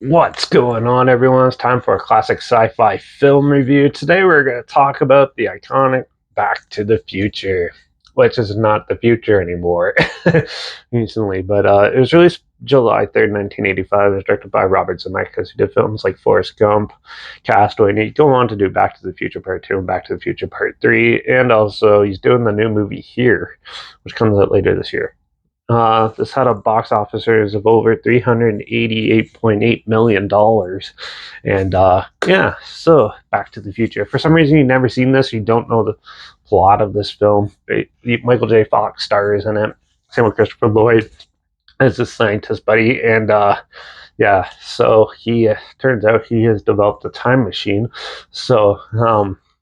What's going on, everyone? It's time for a classic sci-fi film review. Today we're going to talk about the iconic Back to the Future, which is not the future anymore recently, but it was released July 3rd, 1985. It was directed by Robert Zemeckis, who did films like Forrest Gump, Castaway, and he'd go on to do Back to the Future Part 2 and Back to the Future Part 3, and also he's doing the new movie Here, which comes out later this year. This had a box officers of over $388.8 million. And yeah, so Back to the Future. For some reason, you've never seen this, you don't know the plot of this film. Michael J. Fox stars in it. Same with Christopher Lloyd as a scientist buddy. And yeah, so he turns out he has developed a time machine. So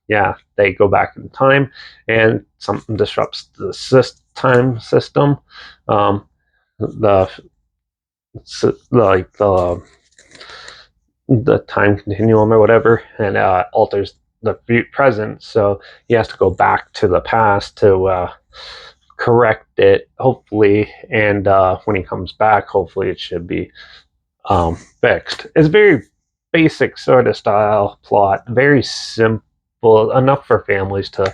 yeah, they go back in time and something disrupts the time system. Um, the like the time continuum or whatever, and alters the present. So he has to go back to the past to correct it, hopefully. And when he comes back, hopefully it should be fixed. It's very basic sort of style plot, very simple enough for families to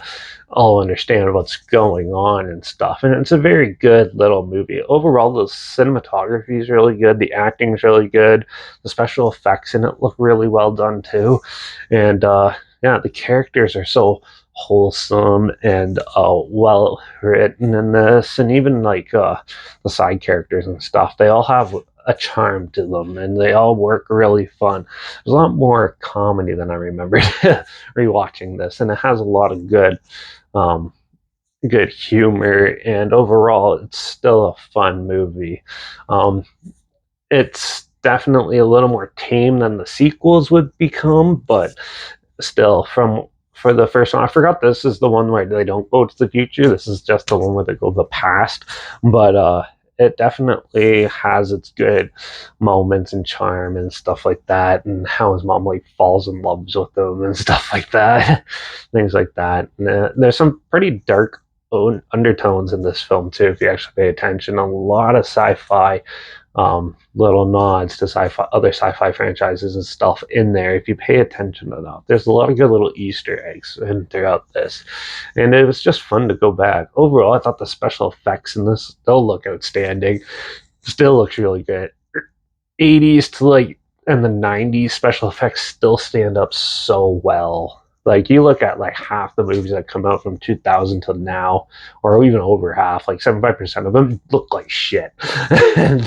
all understand what's going on and stuff. And it's a very good little movie. Overall, the cinematography is really good, the acting is really good, the special effects in it look really well done too. And yeah, the characters are so wholesome and well written in this, and even like the side characters and stuff, they all have a charm to them, and they all work really fun. There's a lot more comedy than I remember rewatching this, and it has a lot of um, good humor, and overall, it's still a fun movie. Um, it's definitely a little more tame than the sequels would become, but still, from for the first one, I forgot this is the one where they don't go to the future. This is just the one where they go to the past, but it definitely has its good moments and charm and stuff like that, and how his mom like falls in love with him and stuff like that, things like that. And, there's some pretty dark undertones in this film too, if you actually pay attention. A lot of sci-fi little nods to other sci-fi franchises and stuff in there. If you pay attention enough, there's a lot of good little Easter eggs in throughout this, and it was just fun to go back. Overall, I thought the special effects in this still look outstanding. Still looks really good. 80s to like and the 90s special effects still stand up so well. Like you look at like half the movies that come out from 2000 to now, or even over half, like 75% of them look like shit. And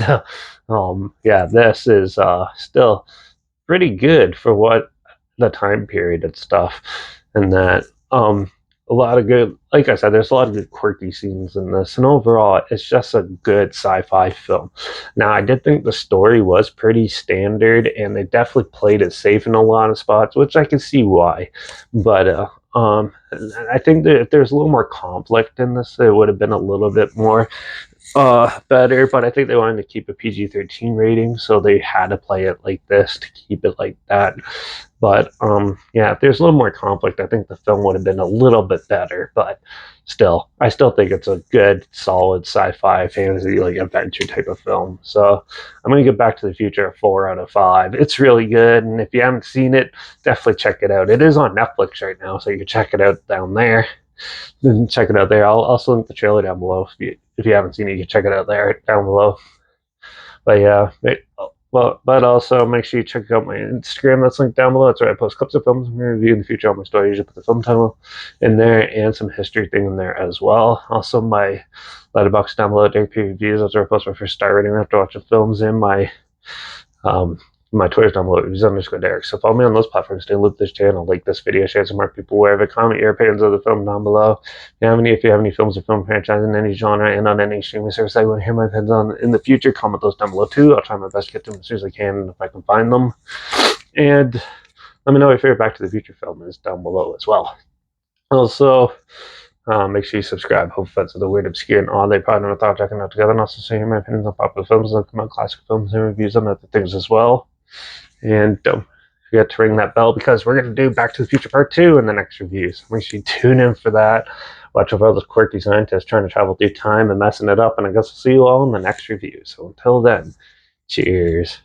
yeah, this is still pretty good for what the time period and stuff, and that a lot of good, like I said, there's a lot of good quirky scenes in this, and overall it's just a good sci-fi film. Now, I did think the story was pretty standard, and they definitely played it safe in a lot of spots, which I can see why. But I think that if there's a little more conflict in this, it would have been a little bit more better. But I think they wanted to keep a PG-13 rating, so they had to play it like this to keep it like that. But yeah, if there's a little more conflict, I think the film would have been a little bit better. But still, I still think it's a good, solid sci-fi fantasy like adventure type of film. So I'm gonna get Back to the Future a 4 out of 5. It's really good, and if you haven't seen it, definitely check it out. It is on Netflix right now, so you can check it out down there. Then check it out there. I'll also link the trailer down below. If you haven't seen it, you can check it out there down below. But yeah, but also make sure you check out my Instagram. That's linked down below. That's where I post clips of films and review in the future. All my stories, usually put the film title in there and some history thing in there as well. Also, my Letterbox down below, Derek P reviews. That's where I post my first star rating after watching films, and um, my Twitter's down below, reviews underscore Derek. So follow me on those platforms. Stay in loop this channel, like this video, share some more people wherever. Comment your opinions of the film down below. If you have any films or film franchise in any genre and on any streaming service I want to hear my opinions on in the future, comment those down below too. I'll try my best to get to them as soon as I can if I can find them. And let me know what your favorite Back to the Future film is down below as well. Also, make sure you subscribe. Hope fans of the weird, obscure, and odd they probably never thought checking out together. And also share my opinions on popular films, like about classic films and reviews on other things as well. And don't forget to ring that bell, because we're going to do Back to the Future Part 2 in the next reviews. Make sure you tune in for that. Watch over all those quirky scientists trying to travel through time and messing it up. And I guess I'll see you all in the next review. So until then, cheers.